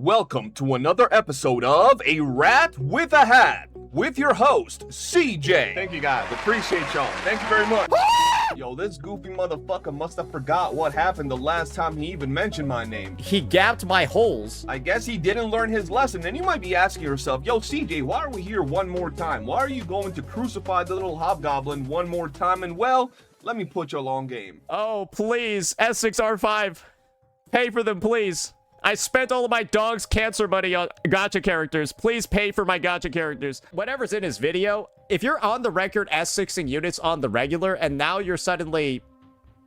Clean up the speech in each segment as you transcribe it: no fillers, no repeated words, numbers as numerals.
Welcome to another episode of A Rat with a Hat with your host, CJ. Thank you guys, appreciate y'all. Thank you very much. Yo, this goofy motherfucker must have forgot what happened the last time he even mentioned my name. He gapped my holes. I guess he didn't learn his lesson, and you might be asking yourself, yo, CJ, why are we here one more time? Why are you going to crucify the little hobgoblin one more time? And well, let me put you on game. Oh, please, S6R5. Pay for them, please. I spent all of my dog's cancer money on gacha characters. Please pay for my gacha characters. Whatever's in his video, if you're on the record S6ing units on the regular and now you're suddenly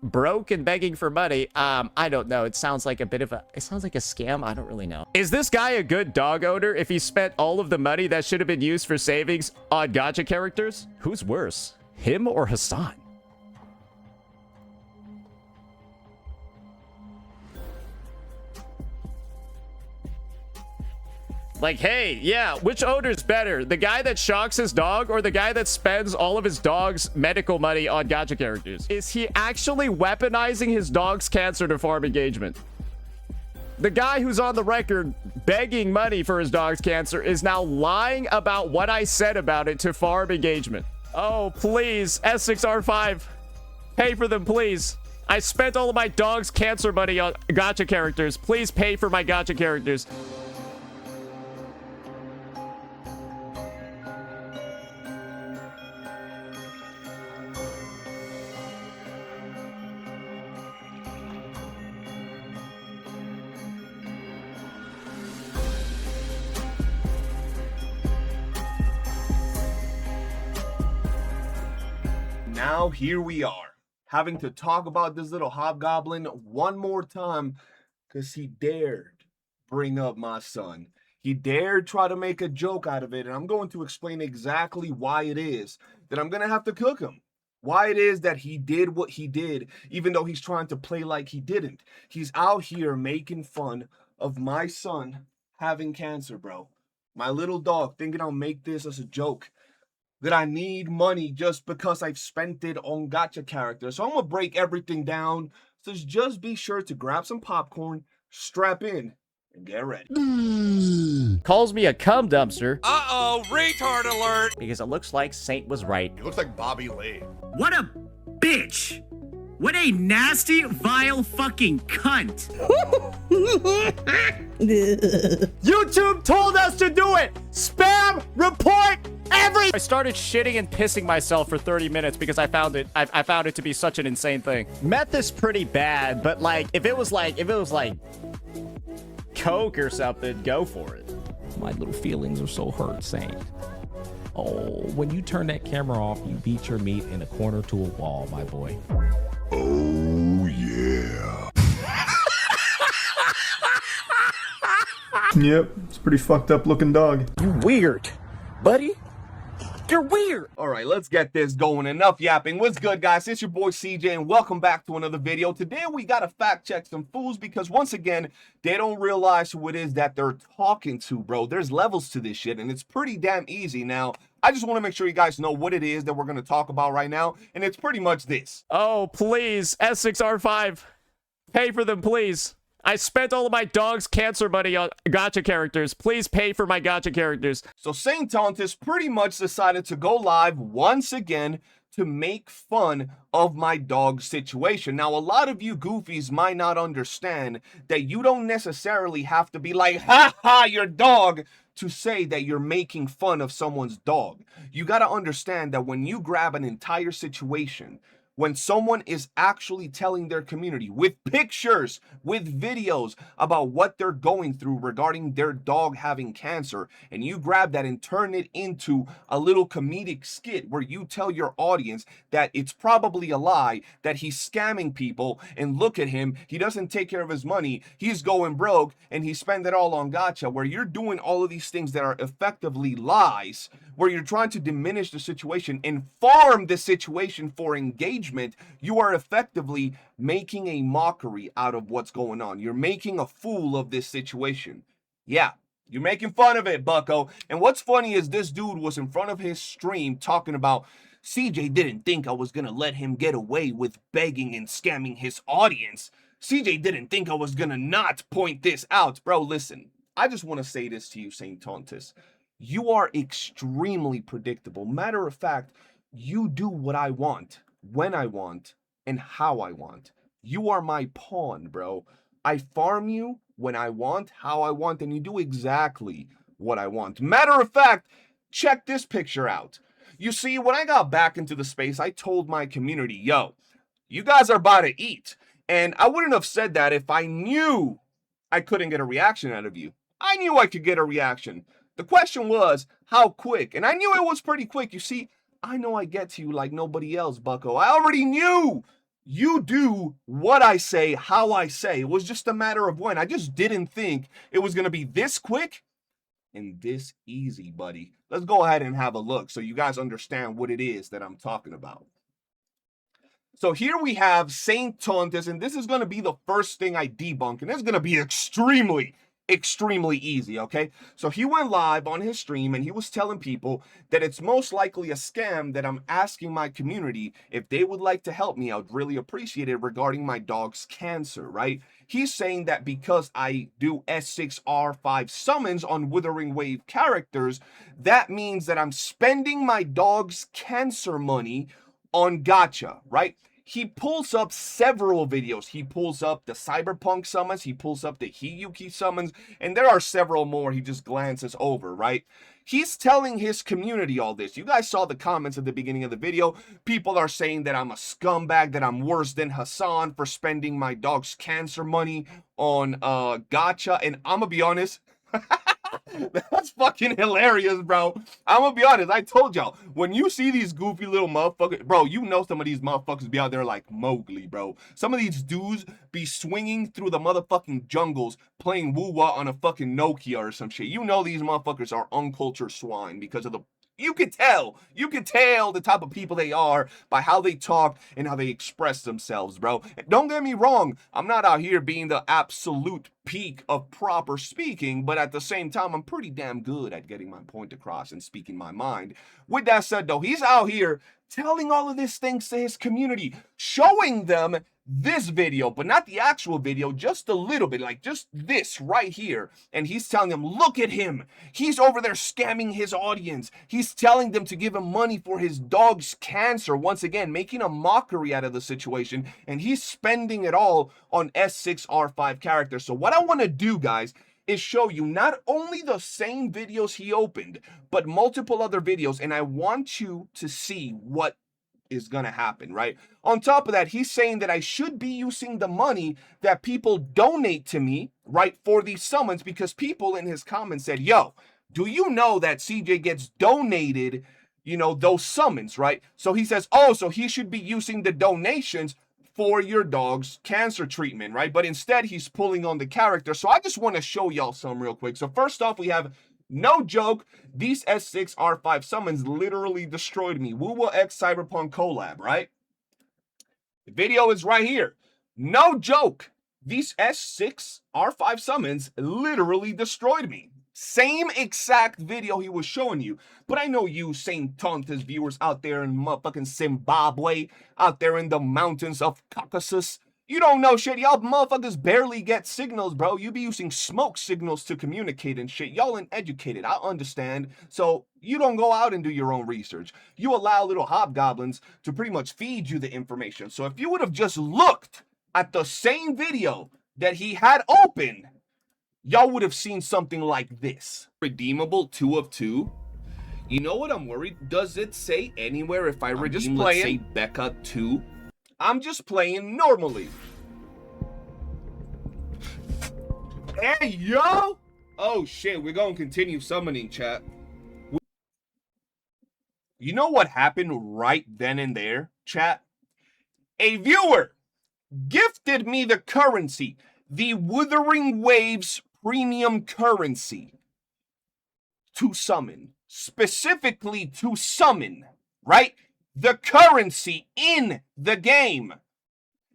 broke and begging for money, I don't know. It sounds like a scam. I don't really know. Is this guy a good dog owner if he spent all of the money that should have been used for savings on gacha characters? Who's worse, him or Hassan? Like, hey, yeah, which owner's better? The guy that shocks his dog or the guy that spends all of his dog's medical money on gacha characters? Is he actually weaponizing his dog's cancer to farm engagement? The guy who's on the record begging money for his dog's cancer is now lying about what I said about it to farm engagement. Oh, please, S6R5. Pay for them, please. I spent all of my dog's cancer money on gacha characters. Please pay for my gacha characters. Now here we are, having to talk about this little hobgoblin one more time because he dared bring up my son. He dared try to make a joke out of it, and I'm going to explain exactly why it is that I'm going to have to cook him. Why it is that he did what he did, even though he's trying to play like he didn't. He's out here making fun of my son having cancer, bro. My little dog, thinking I'll make this as a joke. That I need money just because I've spent it on gacha characters. So I'm going to break everything down. So just be sure to grab some popcorn, strap in, and get ready. Calls me a cum dumpster. Uh-oh, retard alert! Because it looks like Saint was right. He looks like Bobby Lee. What a bitch! What a nasty, vile fucking cunt! YouTube told us to do it! Spam! Report! I started shitting and pissing myself for 30 minutes because I found it to be such an insane thing. Meth is pretty bad, but like if it was like coke or something, go for it. My little feelings are so hurt, Saint. Oh, when you turn that camera off, you beat your meat in a corner to a wall, my boy. Oh, yeah. Yep, it's a pretty fucked up looking dog. You weird, buddy. You're weird. All right, let's get this going. Enough yapping. What's good, guys? It's your boy CJ, and welcome back to another video. Today, we got to fact check some fools because, once again, they don't realize who it is that they're talking to, bro. There's levels to this shit, and it's pretty damn easy. Now, I just want to make sure you guys know what it is that we're going to talk about right now, and it's pretty much this. Oh, please, S6R5. Pay for them, please. I spent all of my dog's cancer money on gacha characters. Please pay for my gacha characters. So Saintontas pretty much decided to go live once again to make fun of my dog's situation. Now, a lot of you goofies might not understand that you don't necessarily have to be like, ha ha, your dog, to say that you're making fun of someone's dog. You got to understand that when you grab an entire situation, when someone is actually telling their community with pictures, with videos about what they're going through regarding their dog having cancer, and you grab that and turn it into a little comedic skit where you tell your audience that it's probably a lie, that he's scamming people, and look at him, he doesn't take care of his money, he's going broke, and he spent it all on gacha, where you're doing all of these things that are effectively lies, where you're trying to diminish the situation and farm the situation for engagement, you are effectively making a mockery out of what's going on. You're making a fool of this situation. Yeah, you're making fun of it, bucko. And what's funny is this dude was in front of his stream talking about CJ didn't think I was gonna let him get away with begging and scamming his audience. CJ didn't think I was gonna not point this out. Bro, listen. I just want to say this to you, Saintontas. You are extremely predictable. Matter of fact, you do what I want, when I want, and how I want. You are my pawn, bro. I farm you when I want, how I want, and you do exactly what I want. Matter of fact, check this picture out. You see, when I got back into the space, I told my community, yo, you guys are about to eat. And I wouldn't have said that if I knew I couldn't get a reaction out of you. I knew I could get a reaction. The question was, how quick? And I knew it was pretty quick. You see, I know I get to you like nobody else, Bucko. I already knew you do what I say, how I say. It was just a matter of when. I just didn't think it was going to be this quick and this easy, buddy. Let's go ahead and have a look so you guys understand what it is that I'm talking about. So here we have Saintontas, and this is going to be the first thing I debunk, and it's going to be extremely easy, okay? So he went live on his stream, and he was telling people that it's most likely a scam, that I'm asking my community if they would like to help me. I would really appreciate it regarding my dog's cancer, right? He's saying that because I do S6R5 summons on Withering Wave characters, that means that I'm spending my dog's cancer money on gacha, right? He pulls up several videos. He pulls up the Cyberpunk summons, he pulls up the Hiyuki summons, and there are several more he just glances over, right? He's telling his community all this. You guys saw the comments at the beginning of the video. People are saying that I'm a scumbag, that I'm worse than Hassan for spending my dog's cancer money on gacha, and I'm gonna be honest, that's fucking hilarious, bro. I'm gonna be honest. I told y'all, when you see these goofy little motherfuckers, bro, you know some of these motherfuckers be out there like Mowgli, bro. Some of these dudes be swinging through the motherfucking jungles playing woo-wah on a fucking Nokia or some shit. You know these motherfuckers are uncultured swine because of the... You can tell the type of people they are by how they talk and how they express themselves, bro. Don't get me wrong, I'm not out here being the absolute peak of proper speaking, but at the same time, I'm pretty damn good at getting my point across and speaking my mind. With that said, though, he's out here telling all of these things to his community, showing them this video, but not the actual video, just a little bit, like just this right here. And he's telling them, look at him. He's over there scamming his audience. He's telling them to give him money for his dog's cancer. Once again, making a mockery out of the situation. And he's spending it all on S6R5 characters. So what I want to do, guys, is show you not only the same videos he opened, but multiple other videos. And I want you to see what is gonna happen, right? On top of that, he's saying that I should be using the money that people donate to me, right, for these summons, because people in his comments said, yo, do you know that CJ gets donated, you know, those summons, right? So he says, oh, so he should be using the donations for your dog's cancer treatment, right? But instead, he's pulling on the character. So I just want to show y'all some real quick. So first off, we have... No joke, these S6R5 summons literally destroyed me. Woo X Cyberpunk collab, right? The video is right here. No joke, these S6R5 summons literally destroyed me. Same exact video he was showing you. But I know you Saintontas viewers out there in motherfucking Zimbabwe, out there in the mountains of Caucasus, you don't know shit. Y'all motherfuckers barely get signals, bro. You be using smoke signals to communicate and shit. Y'all uneducated. I understand. So you don't go out and do your own research. You allow little hobgoblins to pretty much feed you the information. So if you would have just looked at the same video that he had open, y'all would have seen something like this. Redeemable 2 of 2. You know what I'm worried? Does it say anywhere if I redeem, let's say, Becca 2? I'm just playing normally. Hey, yo! Oh, shit, we're gonna continue summoning, chat. You know what happened right then and there, chat? A viewer gifted me the currency, the Withering Waves premium currency, to summon. Specifically to summon, right? The currency in the game.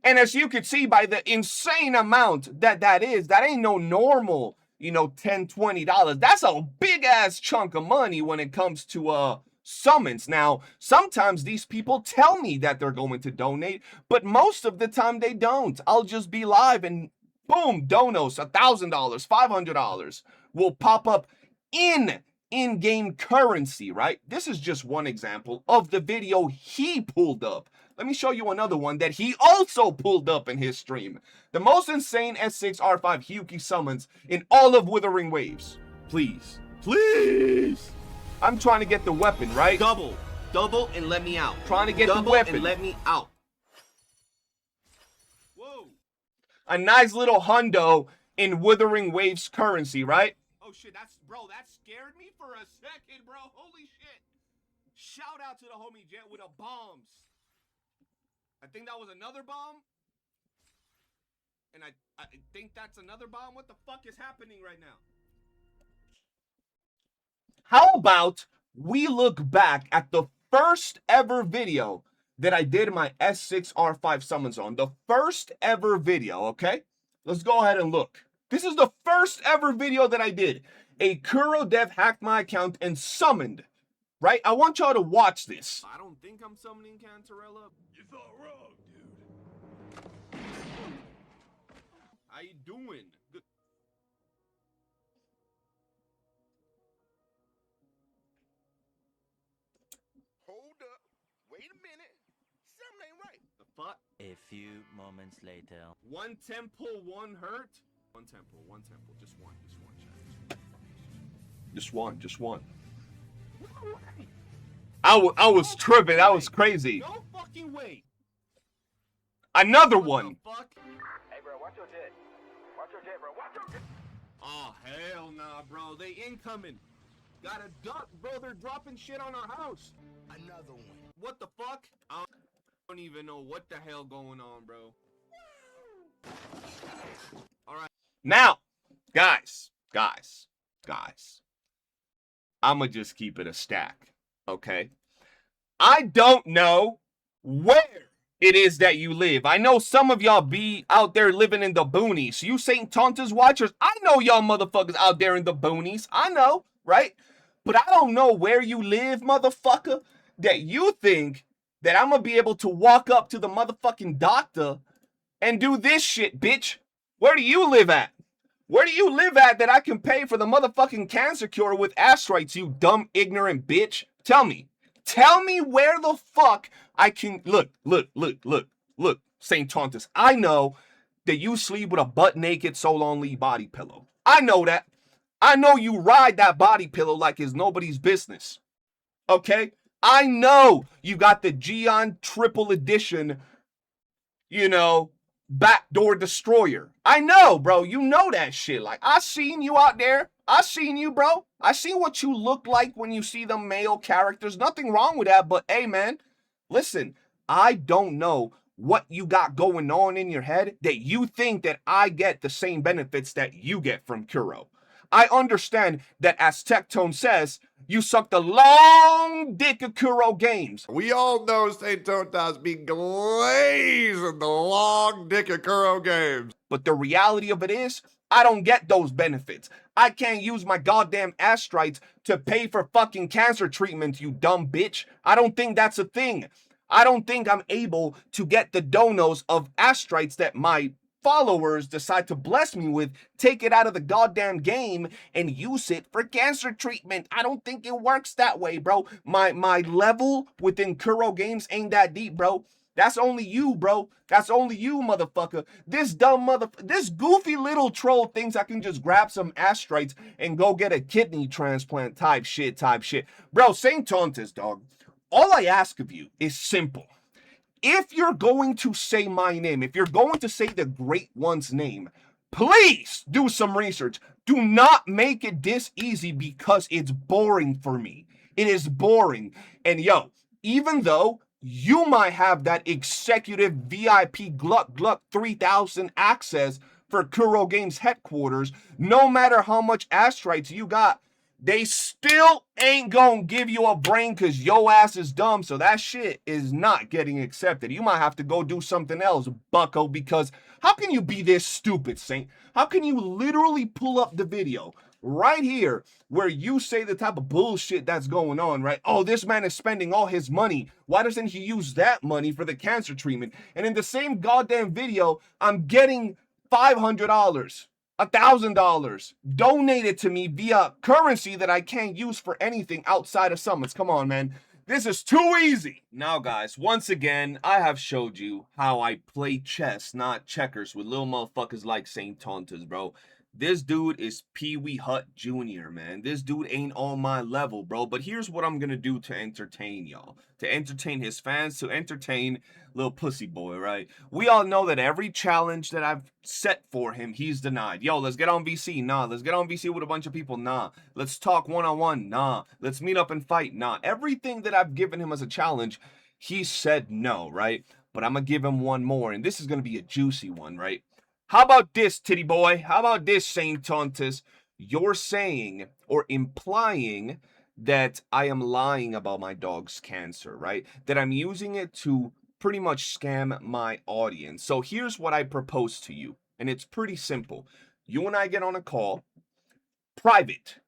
And as you can see by the insane amount that is, that ain't no normal, you know, $10, $20. That's a big ass chunk of money when it comes to summons. Now, sometimes these people tell me that they're going to donate, but most of the time they don't. I'll just be live and boom, donos, $1,000, $500, will pop up in-game currency, right? This is just one example of the video he pulled up. Let me show you another one that he also pulled up in his stream. The most insane S6R5 Hyuki summons in all of Withering Waves. Please, please. I'm trying to get the weapon, right? Double and let me out. Trying to get the Double weapon. and let me out. Whoa. A nice little hundo in Withering Waves currency, right? Oh shit, bro, that scared me for a second, bro. Holy shit. Shout out to the homie Jet with the bombs. I think that was another bomb. And I think that's another bomb. What the fuck is happening right now? How about we look back at the first ever video that I did my S6R5 summons on? The first ever video, okay? Let's go ahead and look. This is the first ever video that I did. A Kuro dev hacked my account and summoned, right? I want y'all to watch this. I don't think I'm summoning Cantarella. You thought wrong, dude. How you doing? Good. Hold up. Wait a minute. Something ain't right. The fuck? A few moments later. One temple, one hurt. One temple, just one, chat. Just one. I was tripping. That was crazy. No fucking way. Another What one. the fuck? Hey, bro, watch your jet. Watch your jet, bro. Watch your jet. Oh, hell nah, bro. They incoming. Got a duck, bro. They're dropping shit on our house. Another one. What the fuck? I don't even know what the hell going on, bro. Alright. Now, guys. I'ma just keep it a stack, okay? I don't know where it is that you live. I know some of y'all be out there living in the boonies. You Saintontas watchers, I know y'all motherfuckers out there in the boonies. I know, right? But I don't know where you live, motherfucker, that you think that I'm gonna be able to walk up to the motherfucking doctor and do this shit, bitch. Where do you live at? Where do you live at that I can pay for the motherfucking cancer cure with asteroids, you dumb, ignorant bitch? Tell me. Tell me where the fuck I can... Look, Saintontas. I know that you sleep with a butt-naked, so-lonely body pillow. I know that. I know you ride that body pillow like it's nobody's business. Okay? I know you got the Gion Triple Edition, you know, backdoor destroyer. I know, bro. You know that shit. Like, I seen you out there. I seen you, bro. I seen what you look like when you see the male characters. Nothing wrong with that, but hey, man, listen, I don't know what you got going on in your head that you think that I get the same benefits that you get from Kuro. I understand that, as Tectone says, you suck the long dick of Kuro games. We all know Saintontas be glazing the long dick of Kuro games. But the reality of it is, I don't get those benefits. I can't use my goddamn astrites to pay for fucking cancer treatment, you dumb bitch. I don't think that's a thing. I don't think I'm able to get the donos of astrites that my followers decide to bless me with, take it out of the goddamn game and use it for cancer treatment. I don't think it works that way, bro. My level within Kuro games ain't that deep, bro. That's only you, bro. That's only you, motherfucker. This this goofy little troll thinks I can just grab some astrites and go get a kidney transplant type shit. Bro, Saintontas, dog. All I ask of you is simple. If you're going to say my name, if you're going to say the Great One's name, please do some research. Do not make it this easy because it's boring for me. It is boring. And yo, even though you might have that executive VIP Gluck 3000 access for Kuro Games headquarters, no matter how much astrites you got, they still ain't gonna give you a brain because your ass is dumb. So that shit is not getting accepted. You might have to go do something else, bucko, because how can you be this stupid, Saint? How can you literally pull up the video right here where you say the type of bullshit that's going on, right? Oh, this man is spending all his money. Why doesn't he use that money for the cancer treatment? And in the same goddamn video, I'm getting $500. $1,000. Donate it to me via currency that I can't use for anything outside of summons. Come on, man. This is too easy. Now, guys, once again, I have showed you how I play chess, not checkers, with little motherfuckers like Saintontas, bro. This dude is Pee Wee Hut Jr., man. This dude ain't on my level, bro. But here's what I'm gonna do to entertain y'all. To entertain his fans, to entertain little pussy boy, right? We all know that every challenge that I've set for him, he's denied. Yo, let's get on VC. Nah. Let's get on VC with a bunch of people. Nah. Let's talk one-on-one. Nah. Let's meet up and fight. Nah. Everything that I've given him as a challenge, he said no, right? But I'm gonna give him one more, and this is gonna be a juicy one, right? How about this, titty boy? How about this, Saintontas? You're saying or implying that I am lying about my dog's cancer, right? That I'm using it to pretty much scam my audience. So here's what I propose to you, and it's pretty simple. You and I get on a call, private.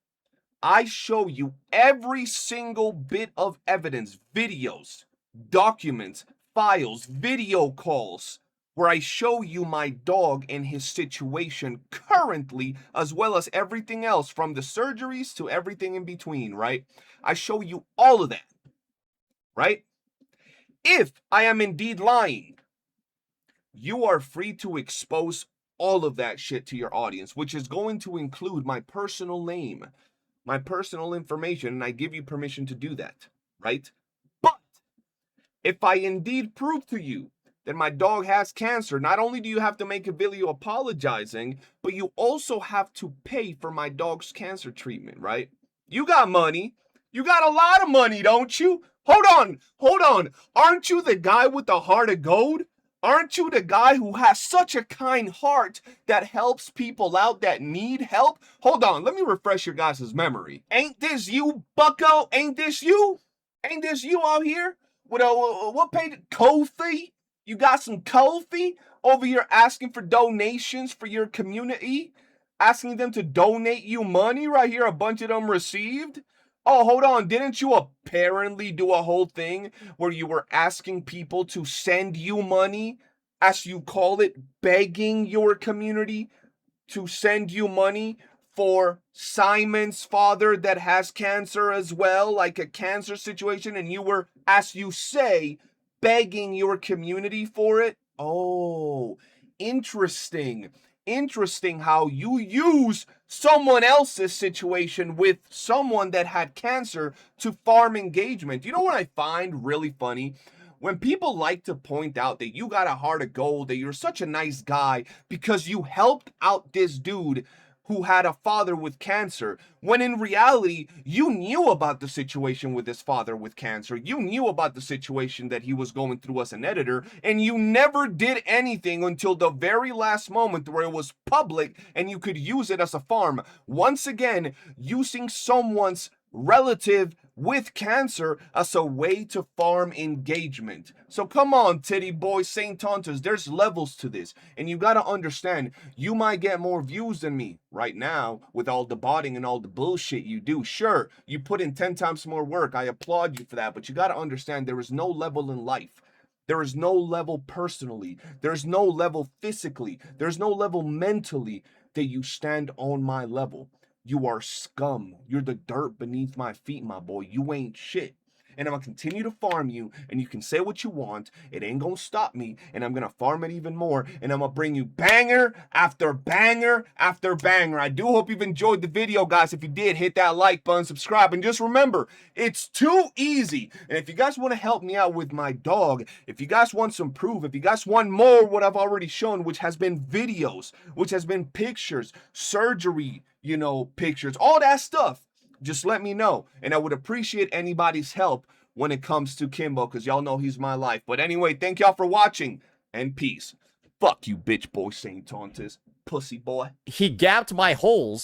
I show you every single bit of evidence, videos, documents, files, video calls, where I show you my dog and his situation currently, as well as everything else from the surgeries to everything in between, right? I show you all of that, right? If I am indeed lying, you are free to expose all of that shit to your audience, which is going to include my personal name, my personal information, and I give you permission to do that, right? But if I indeed prove to you that my dog has cancer, not only do you have to make a video apologizing, but you also have to pay for my dog's cancer treatment, right? You got money. You got a lot of money, don't you? Hold on. Aren't you the guy with the heart of gold? Aren't you the guy who has such a kind heart that helps people out that need help? Hold on, let me refresh your guys' memory. Ain't this you, bucko? Ain't this you? Ain't this you out here with a, what page? Ko-fi? You got some Ko-fi over here asking for donations for your community? Asking them to donate you money right here, a bunch of them received? Oh, hold on, didn't you apparently do a whole thing where you were asking people to send you money, as you call it, begging your community to send you money for Simon's father that has cancer as well, like a cancer situation, and you were, as you say, begging your community for it? Oh, interesting. Interesting how you use someone else's situation with someone that had cancer to farm engagement. You know what I find really funny? When people like to point out that you got a heart of gold, that you're such a nice guy because you helped out this dude who had a father with cancer, when in reality, you knew about the situation with his father with cancer. You knew about the situation that he was going through as an editor, and you never did anything until the very last moment where it was public and you could use it as a farm. Once again, using someone's relative with cancer as a way to farm engagement. So come on, titty boy, Saintontas, there's levels to this, and you gotta understand, you might get more views than me right now with all the botting and all the bullshit you do. Sure, you put in 10 times more work, I applaud you for that, but you gotta understand there is no level in life. There is no level personally. There's no level physically. There's no level mentally that you stand on my level. You are scum. You're the dirt beneath my feet, my boy. You ain't shit. And I'm gonna continue to farm you, and you can say what you want. It ain't gonna stop me, and I'm gonna farm it even more, and I'm gonna bring you banger after banger after banger. I do hope you've enjoyed the video, guys. If you did, hit that like button, subscribe, and just remember, it's too easy. And if you guys want to help me out with my dog, if you guys want some proof, if you guys want more what I've already shown, which has been videos, which has been pictures, surgery, pictures, all that stuff, just let me know. And I would appreciate anybody's help when it comes to Kimbo, because y'all know he's my life. But anyway, thank y'all for watching, and peace. Fuck you, bitch boy, Saintontas, pussy boy. He gapped my holes.